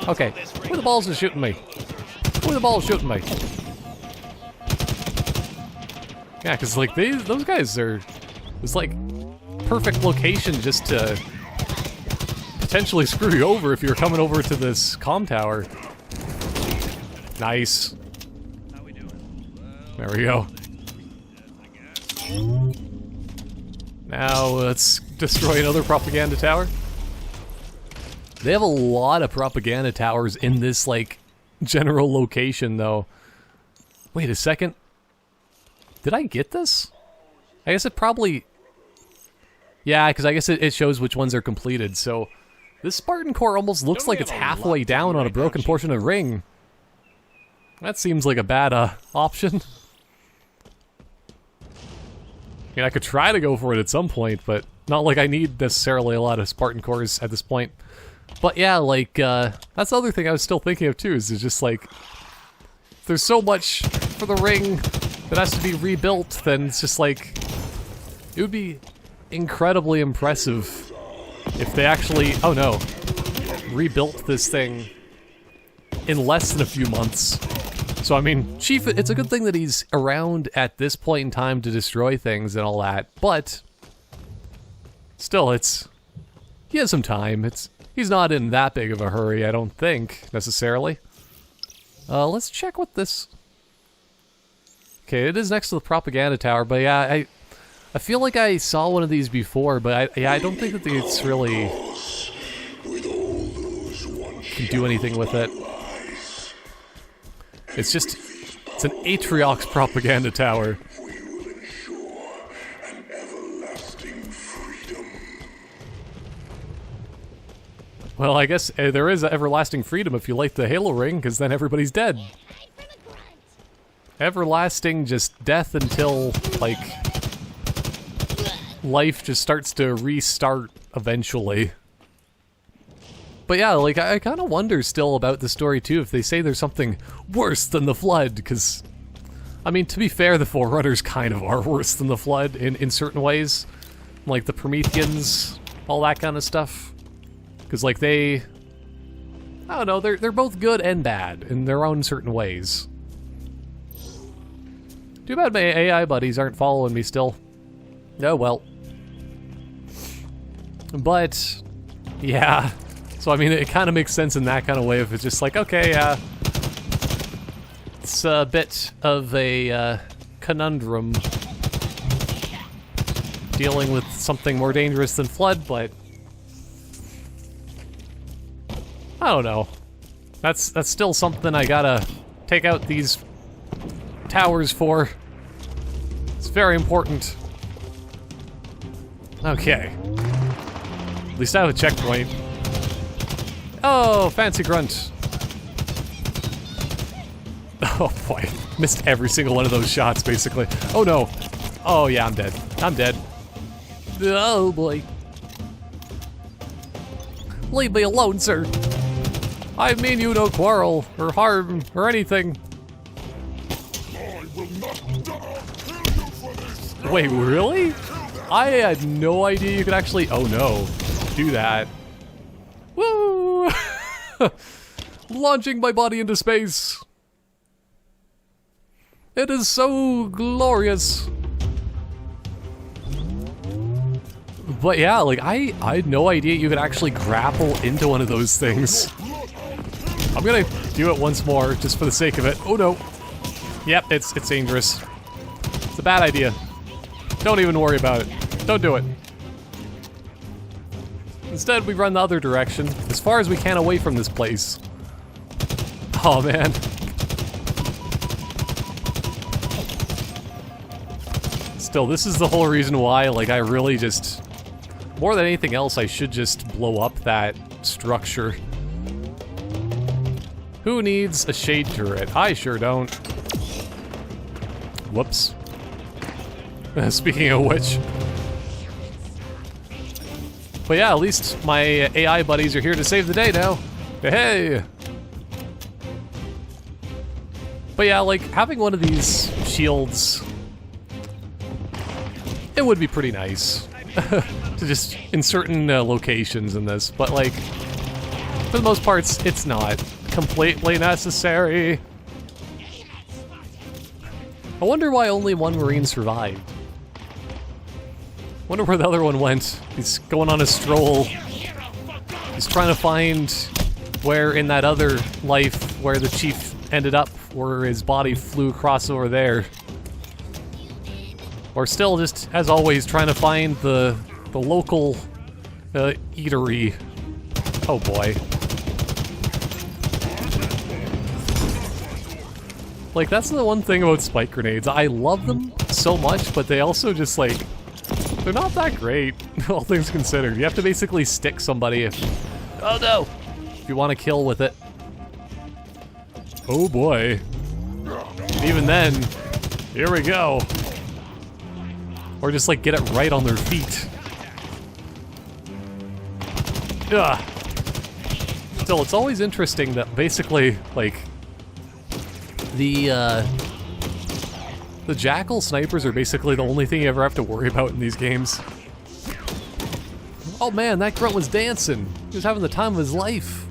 Okay, who the balls is shooting me? Who the balls shooting me? Yeah, because like those guys are, it's like perfect location just to potentially screw you over if you're coming over to this comm tower. Nice. There we go. Now let's destroy another propaganda tower. They have a lot of propaganda towers in this, like, general location, though. Wait a second. Did I get this? I guess it probably... Yeah, because I guess it shows which ones are completed, so... This Spartan core almost looks like it's halfway down on a broken portion of ring. That seems like a bad, option. I mean, I could try to go for it at some point, but not like I need necessarily a lot of Spartan cores at this point. But yeah, like, that's the other thing I was still thinking of too, is just like, there's so much for the ring that has to be rebuilt, then it's just like, it would be incredibly impressive if they actually, oh no, rebuilt this thing in less than a few months. So I mean, Chief, it's a good thing that he's around at this point in time to destroy things and all that, but still, he has some time. He's not in that big of a hurry, I don't think, necessarily. Let's check what this... Okay, it is next to the propaganda tower, but yeah, I feel like I saw one of these before, but I don't think that it's really... can do anything with it. It's an Atriox propaganda tower. Well, I guess there is everlasting freedom if you light the Halo ring, because then everybody's dead. Everlasting, just death until, like, life just starts to restart eventually. But yeah, like, I kind of wonder still about the story too, if they say there's something worse than the Flood, because, I mean, to be fair, the Forerunners kind of are worse than the Flood in certain ways. Like the Prometheans, all that kind of stuff. Because, like, I don't know, they're both good and bad in their own certain ways. Too bad my AI buddies aren't following me still. Oh, well. But, yeah. So, I mean, it kind of makes sense in that kind of way if it's just like, okay, it's a bit of a conundrum dealing with something more dangerous than Flood, but I don't know. That's still something I gotta take out these towers for. It's very important. Okay. At least I have a checkpoint. Oh, fancy grunt. Oh boy. Missed every single one of those shots, basically. Oh no. Oh yeah, I'm dead. I'm dead. Oh boy. Leave me alone, sir. I mean you no quarrel, or harm, or anything. I will not kill you for this. Wait, really? I had no idea you could actually, oh no, do that. Woo! Launching my body into space. It is so glorious. But yeah, like, I had no idea you could actually grapple into one of those things. I'm gonna do it once more, just for the sake of it. Oh no. Yep, it's dangerous. It's a bad idea. Don't even worry about it. Don't do it. Instead, we run the other direction, as far as we can away from this place. Oh man. Still, this is the whole reason why, like, I really just... More than anything else, I should just blow up that structure. Who needs a shade turret? I sure don't. Whoops. Speaking of which. But yeah, at least my AI buddies are here to save the day now. Hey! But yeah, like, having one of these shields... It would be pretty nice. To just, in certain locations in this, but like... For the most parts, it's not completely necessary. I wonder why only one Marine survived. Wonder where the other one went. He's going on a stroll. He's trying to find where in that other life where the chief ended up, where his body flew across over there. Or still just, as always, trying to find the local eatery. Oh boy. Like, that's the one thing about spike grenades. I love them so much, but they also just, like, they're not that great, all things considered. You have to basically stick somebody if... Oh no! If you want to kill with it. Oh boy. And even then, here we go. Or just, like, get it right on their feet. Ugh. Still, it's always interesting that basically, like... The Jackal snipers are basically the only thing you ever have to worry about in these games. Oh man, that grunt was dancing. He was having the time of his life.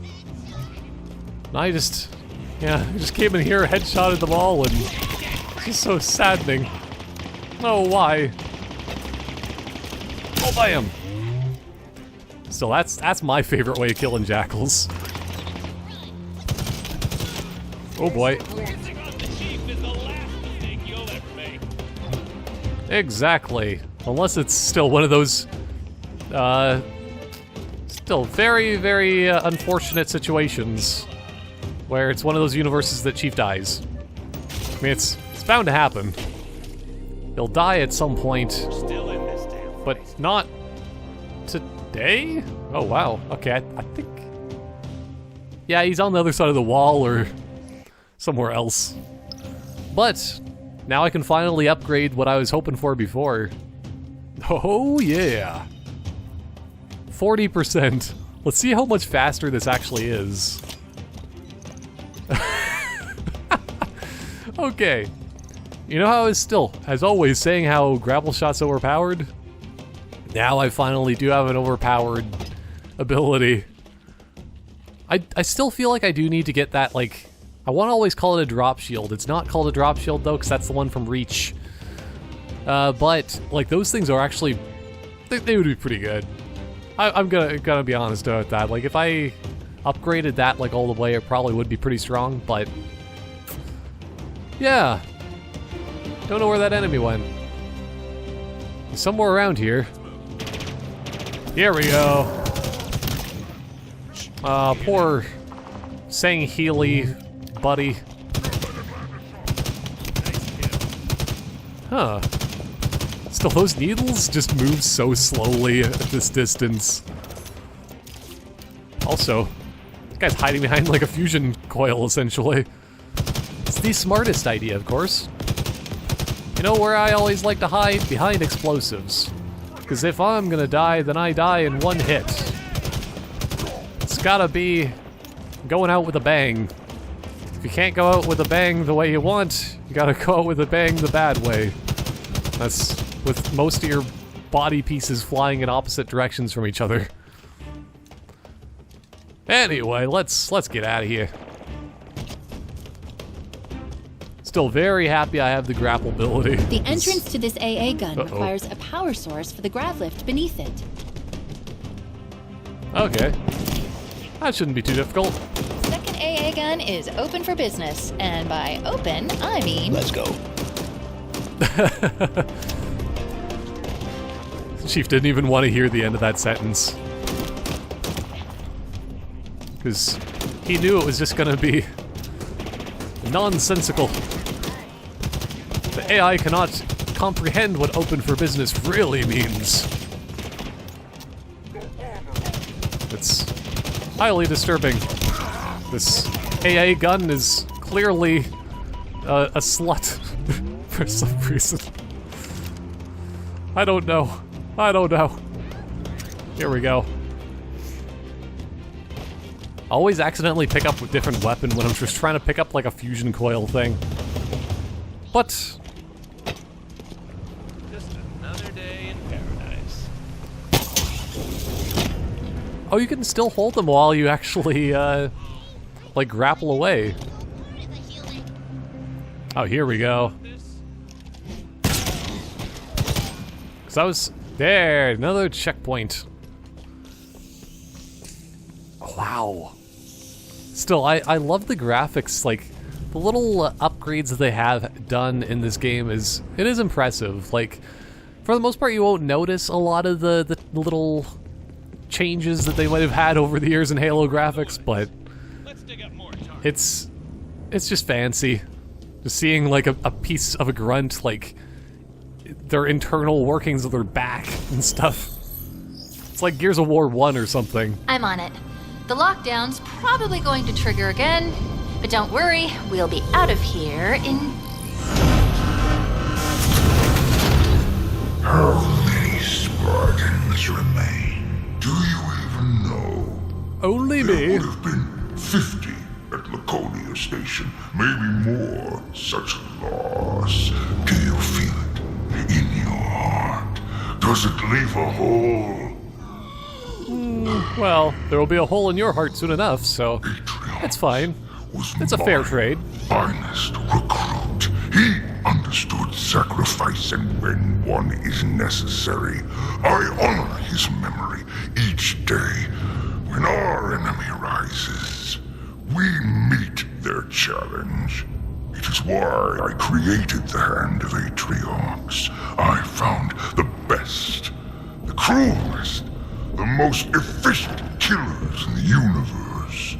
And I just came in here, headshotted them all, and it's just so saddening. Oh, why? Oh, bam! Still, that's my favorite way of killing jackals. Oh boy. Exactly. Unless it's still one of those, still very, very unfortunate situations where it's one of those universes that Chief dies. I mean, it's bound to happen. He'll die at some point, but not today? Oh, wow. Okay, I think... Yeah, he's on the other side of the wall or somewhere else. But now I can finally upgrade what I was hoping for before. Oh, yeah. 40%. Let's see how much faster this actually is. Okay. You know how I was still, as always, saying how grapple shot's overpowered? Now I finally do have an overpowered ability. I still feel like I do need to get that, like... I want to always call it a drop shield. It's not called a drop shield, though, because that's the one from Reach. But, like, those things are actually... They would be pretty good. I'm gonna be honest about that. Like, if I upgraded that, like, all the way, it probably would be pretty strong, but... Yeah. Don't know where that enemy went. He's somewhere around here. Here we go. Poor Sang Healy buddy. Huh. Still, those needles just move so slowly at this distance. Also, this guy's hiding behind like a fusion coil, essentially. It's the smartest idea, of course. You know where I always like to hide? Behind explosives. Because if I'm gonna die, then I die in one hit. It's gotta be going out with a bang. If you can't go out with a bang the way you want, you gotta go out with a bang the bad way. That's with most of your body pieces flying in opposite directions from each other. Anyway, let's get out of here. Still very happy I have the grapple ability. The entrance to this AA gun requires a power source for the grav lift beneath it. Okay. That shouldn't be too difficult. Second AA gun is open for business, and by open, I mean... Let's go. Chief didn't even want to hear the end of that sentence. Because he knew it was just going to be nonsensical. The AI cannot comprehend what open for business really means. It's highly disturbing. This AA gun is clearly a slut for some reason. I don't know. I don't know. Here we go. I always accidentally pick up a different weapon when I'm just trying to pick up like a fusion coil thing. But... Just another day in paradise. Oh, you can still hold them while you actually, like, grapple away. Oh, here we go. Because I was... There, another checkpoint. Oh, wow. Still, I love the graphics, like, the little upgrades that they have done in this game is impressive. Like, for the most part, you won't notice a lot of the little changes that they might have had over the years in Halo graphics, but it's just fancy. Just seeing, like, a piece of a grunt, like, their internal workings of their back and stuff. It's like Gears of War 1 or something. I'm on it. The lockdown's probably going to trigger again, but don't worry, we'll be out of here in... How many Spartans remain? Do you even know? Only There me. would have been 50 at Laconia Station, maybe more. Such loss. Do you feel it in your heart? Does it leave a hole? Well, there will be a hole in your heart soon enough, so Atrion it's fine. was It's a fair my trade. finest recruit. He understood sacrifice, and when one is necessary, I honor his memory each day. When our enemy rises, we meet their challenge. It is why I created the Hand of Atriox. I found the best, the cruelest, the most efficient killers in the universe,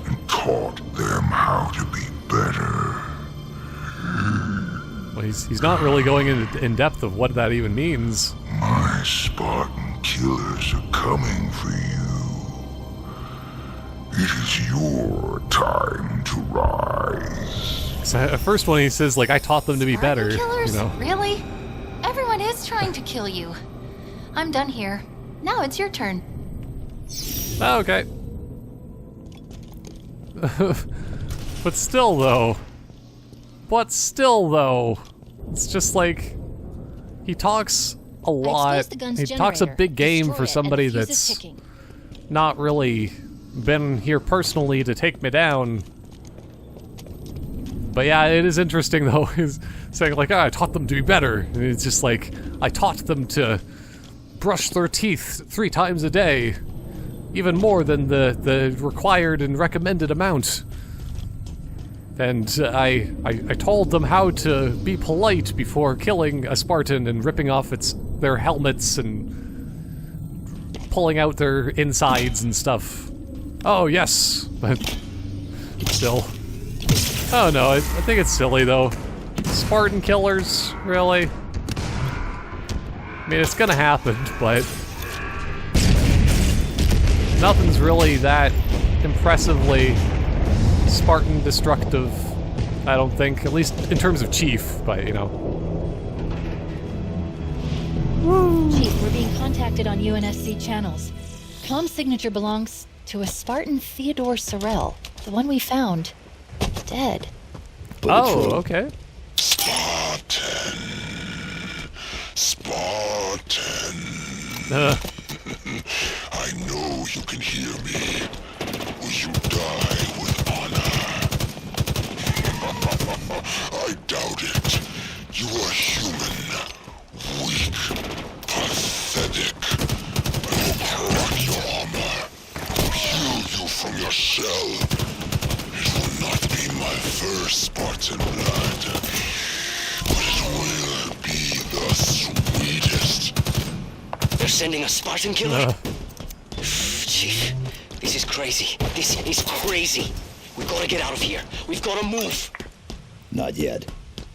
and taught them how to be better. Well, he's not really going in depth of what that even means. My Spartan Killers are coming for you. It is your time to rise. So at first when he says, like, I taught them to be better, Killers? you know. Really? Everyone is trying to kill you. I'm done here. Now it's your turn. Oh, okay. But still, though. It's just like, he talks a lot. the gun's He talks a generator, big game destroy for it, somebody and the fuse is that's ticking. not really been here personally to take me down. But yeah, it is interesting though, is saying like, oh, I taught them to be better. And it's just like, I taught them to brush their teeth 3 times a day. Even more than the required and recommended amount. And I told them how to be polite before killing a Spartan and ripping off their helmets and pulling out their insides and stuff. Oh, yes, but still. Oh no, I think it's silly though. Spartan Killers, really? I mean, it's gonna happen, but nothing's really that impressively Spartan destructive, I don't think, at least in terms of Chief, but you know. Chief, we're being contacted on UNSC channels. Comm signature belongs to a Spartan Theodore Sorel, the one we found dead. Oh, okay. Spartan. I know you can hear me. Will you die with honor? I doubt it. You are human, weak, pathetic. I will crack your armor, heal you from your shell. It will not be my first Spartan blood, but it will be the sweetest. They're sending a Spartan killer? Chief, this is crazy. This is crazy. We've got to get out of here. We've got to move. Not yet.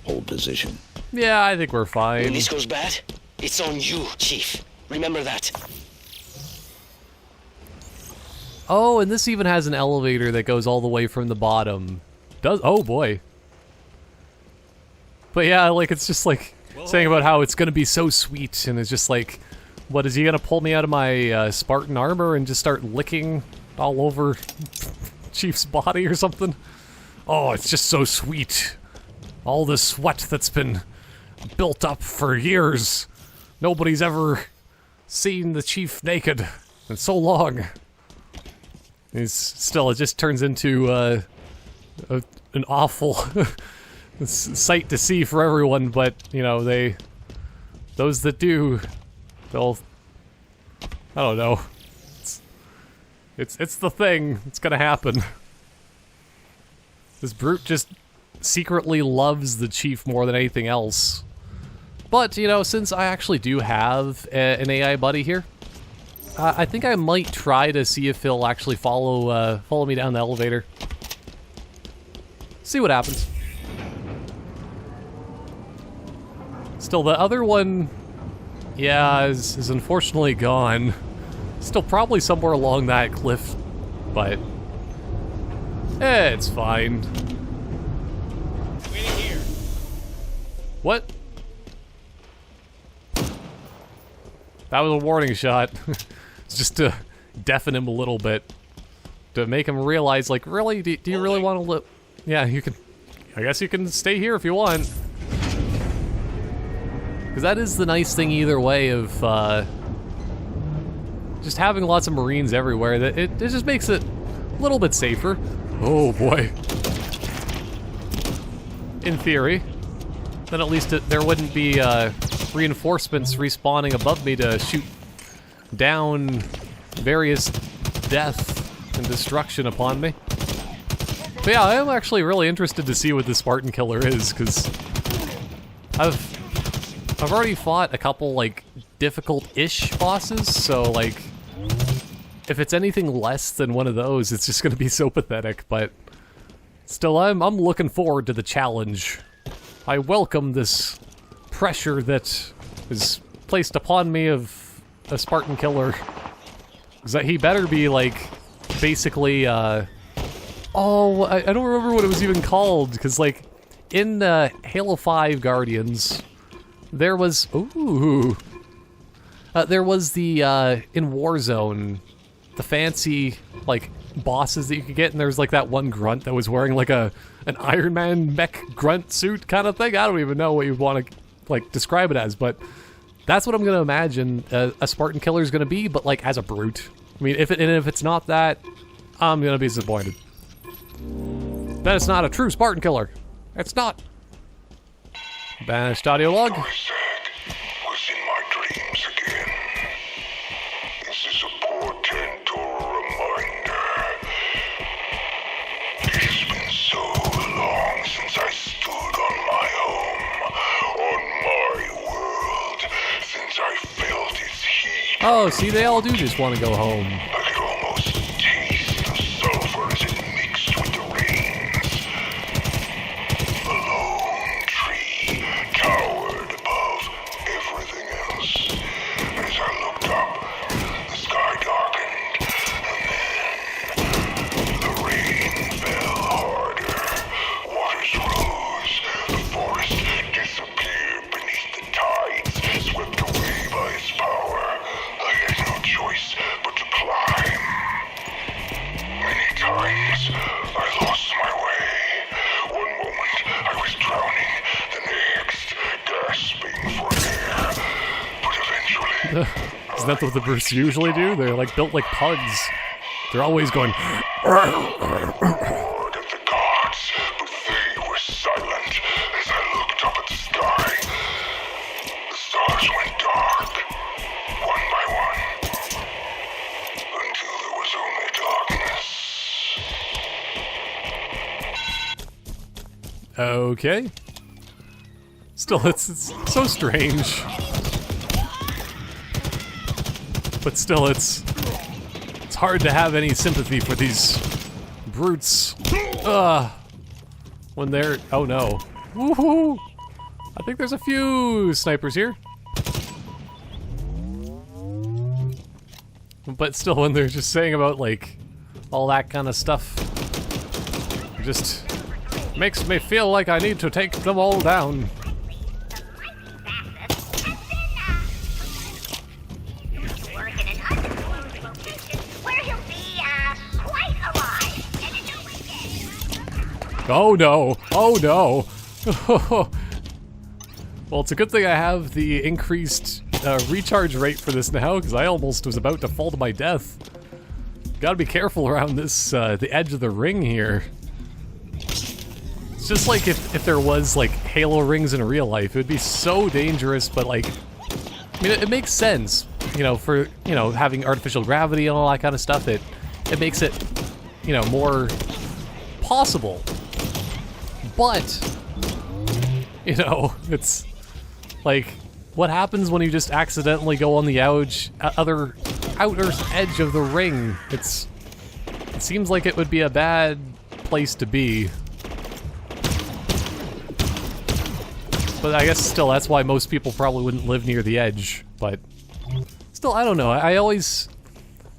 Hold position. Yeah, I think we're When fine. this goes bad, it's on you, Chief. Remember that. Oh, and this even has an elevator that goes all the way from the bottom. Oh boy. But yeah, like, it's just like saying about how it's gonna be so sweet, and it's just like, what, is he gonna pull me out of my Spartan armor and just start licking all over Chief's body or something? Oh, it's just so sweet. All the sweat that's been built up for years. Nobody's ever seen the Chief naked. and so long. It's still, it just turns into an awful sight to see for everyone, but, you know, those that do, they'll, I don't know. It's the thing. It's gonna happen. This brute just secretly loves the chief more than anything else. But, you know, since I actually do have an AI buddy here, I think I might try to see if he'll actually follow me down the elevator. See what happens. Still, the other one, yeah, is unfortunately gone. Still probably somewhere along that cliff, but it's fine. Waiting here. What? That was a warning shot. It's just to deafen him a little bit. To make him realize, like, really? Do you really want to live? Yeah, you can... I guess you can stay here if you want. Because that is the nice thing either way of, just having lots of Marines everywhere. That it just makes it a little bit safer. Oh, boy. In theory. Then at least there wouldn't be, reinforcements respawning above me to shoot down various death and destruction upon me. But yeah, I am actually really interested to see what the Spartan Killer is, because I've already fought a couple, like, difficult-ish bosses, so, like, if it's anything less than one of those, it's just gonna be so pathetic, but still, I'm looking forward to the challenge. I welcome this pressure that is placed upon me of a Spartan Killer. Because he better be, like, basically, oh, I don't remember what it was even called, because, like, in Halo 5 Guardians, there was, there was the, in Warzone, the fancy, like, bosses that you could get, and there was, like, that one grunt that was wearing, like, an Iron Man mech grunt suit kind of thing. I don't even know what you want to, like, describe it as, but that's what I'm going to imagine a Spartan Killer is going to be, but, like, as a brute. I mean, if it's not that, I'm going to be disappointed. Then it's not a true Spartan Killer. It's not. Banished audio log. I said was in my dreams again. This is a portent or a reminder. It has been so long since I stood on my home, on my world, since I felt its heat. Oh, see, they all do just want to go home. I could almost taste the sulfur as it mixed with the rains. The lone tree towered above everything else. As I looked up, the sky darkened, and then the rain fell harder. Waters rose, the forest disappeared beneath the tides, swept away by its power. I had no choice but to climb. Many times I lost my way. One moment I was drowning, the next gasping for air. But eventually, Isn't that what the brutes usually do? They're, like, built like pugs. They're always going... roared at the gods, but they were silent as I looked up at the sky. The stars went dark, one by one, until there was only darkness. Okay. Still, it's so strange. But still, it's hard to have any sympathy for these brutes. When they're... Oh no. Woohoo! I think there's a few snipers here. But still, when they're just saying about, like, all that kind of stuff, it just makes me feel like I need to take them all down. Oh no! Oh no! Well, it's a good thing I have the increased recharge rate for this now, because I almost was about to fall to my death. Gotta be careful around this, the edge of the ring here. It's just like if there was, like, Halo rings in real life, it would be so dangerous, but, like, I mean, it makes sense, you know, for, you know, having artificial gravity and all that kind of stuff. It makes it, you know, more possible. But, you know, it's like, what happens when you just accidentally go on the outer edge of the ring? It seems like it would be a bad place to be. But I guess still, that's why most people probably wouldn't live near the edge. But still, I don't know. I always,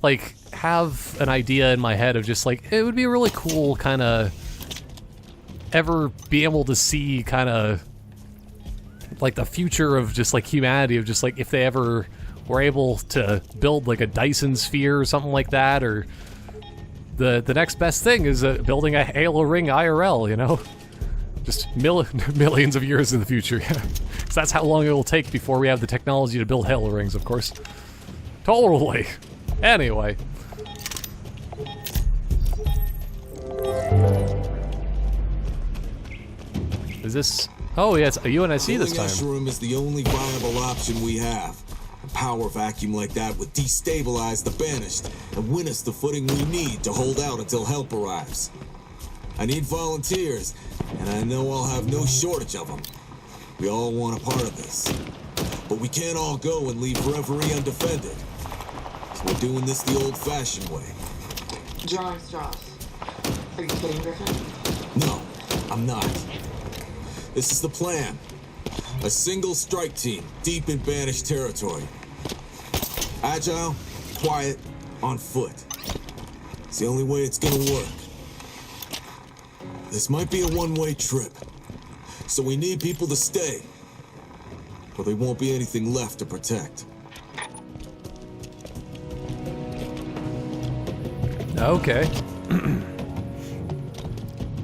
like, have an idea in my head of just, like, it would be really cool kind of ever be able to see kind of, like, the future of just, like, humanity, of just, like, if they ever were able to build, like, a Dyson sphere or something like that, or the next best thing is building a Halo ring IRL, you know? Just millions of years in the future, yeah. Because that's how long it will take before we have the technology to build Halo rings, of course. Totally. Anyway. Is this... Oh, yeah, it's a UNSC this time. The room is the only viable option we have. A power vacuum like that would destabilize the Banished and win us the footing we need to hold out until help arrives. I need volunteers, and I know I'll have no shortage of them. We all want a part of this. But we can't all go and leave Reverie undefended. So we're doing this the old-fashioned way. Drawing straws. Are you kidding, Griffin? No, I'm not. This is the plan. A single strike team, deep in Banished territory. Agile, quiet, on foot. It's the only way it's gonna work. This might be a one-way trip, so we need people to stay, or there won't be anything left to protect. Okay.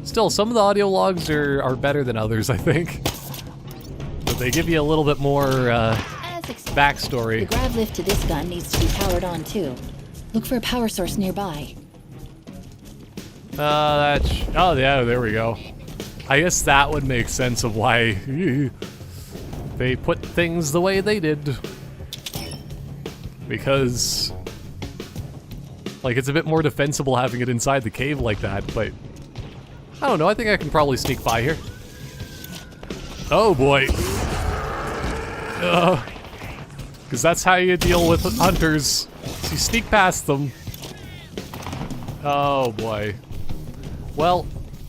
Still, some of the audio logs are better than others, I think. But they give you a little bit more As expected, backstory. the grav lift to this gun needs to be powered on too. Look for a power source nearby. Oh yeah, there we go. I guess that would make sense of why they put things the way they did. Because, like, it's a bit more defensible having it inside the cave like that, but I don't know, I think I can probably sneak by here. Oh boy. Because that's how you deal with hunters. So you sneak past them. Oh boy. Well,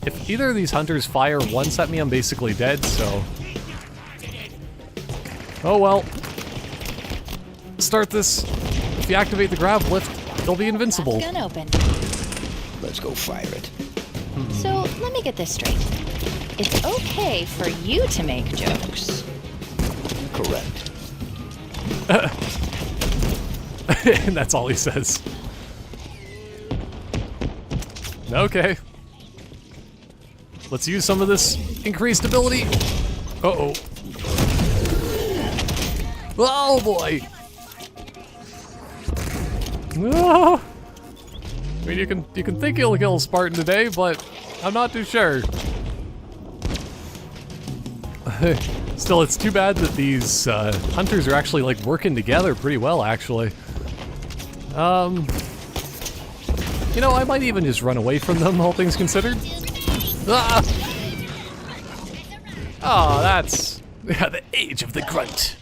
if either of these hunters fire once at me, I'm basically dead, so... Oh well. Start this. If you activate the grav lift, they'll be invincible. Gun open. Let's go fire it. So, let me get this straight. It's okay for you to make jokes. Correct. And that's all he says. Okay. Let's use some of this increased ability. Uh-oh. Oh boy! Ah. I mean, you can think you'll kill a Spartan today, but I'm not too sure. Still, it's too bad that these hunters are actually, like, working together pretty well, actually. You know, I might even just run away from them, all things considered. Ah! Oh, that's the age of the grunt.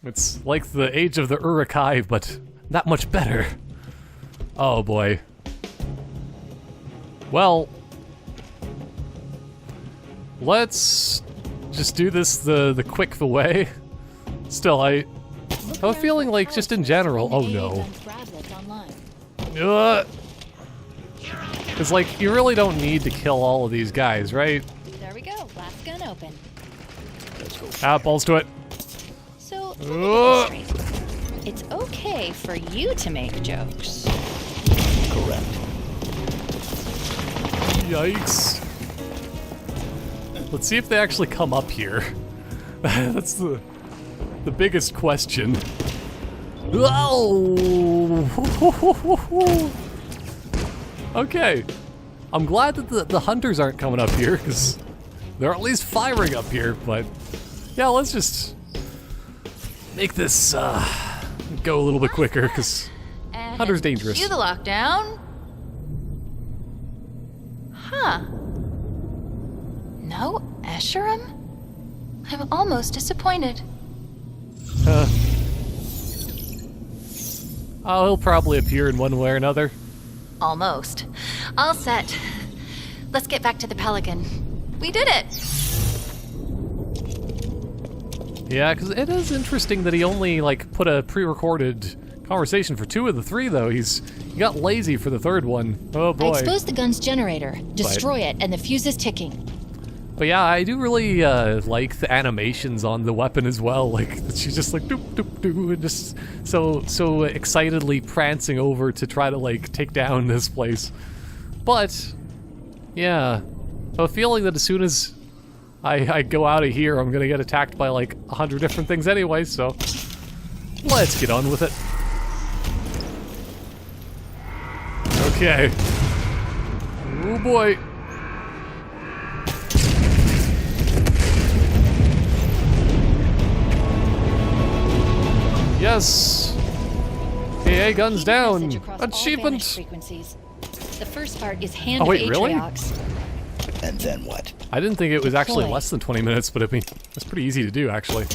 It's like the age of the Urukai, but not much better. Oh boy. Well, let's just do this the quick way. Still, I have a feeling like just in general. Oh no. It's like, you really don't need to kill all of these guys, right? There we go. Last gun open. Let's go. Ah, balls to it. So, let me get this straight. It's okay for you to make jokes. Correct. Yikes. Let's see if they actually come up here. That's the... the biggest question. Oh! Okay. I'm glad that the hunters aren't coming up here, because they're at least firing up here, but yeah, let's just make this go a little bit quicker, because hunter's dangerous. Cue the lockdown. Huh. No Escherum? I'm almost disappointed. Oh, he'll probably appear in one way or another. Almost. All set. Let's get back to the Pelican. We did it! Yeah, because it is interesting that he only, like, put a pre-recorded conversation for 2 of the 3, though. He got lazy for the 3rd one. Oh, boy. I exposed the gun's generator. Destroy it, and the fuse is ticking. But yeah, I do really like the animations on the weapon as well. Like, she's just like, doop, doop, doop, and just so excitedly prancing over to try to, like, take down this place. But, yeah, I have a feeling that as soon as I go out of here, I'm gonna get attacked by, like, 100 different things anyway, so let's get on with it. Okay. Oh boy. Yes. AA guns down. Achievement. The first part is hand Oh, wait, really? And then what? I didn't think it was actually Deploy. less than 20 minutes, but I mean, it's pretty easy to do, actually.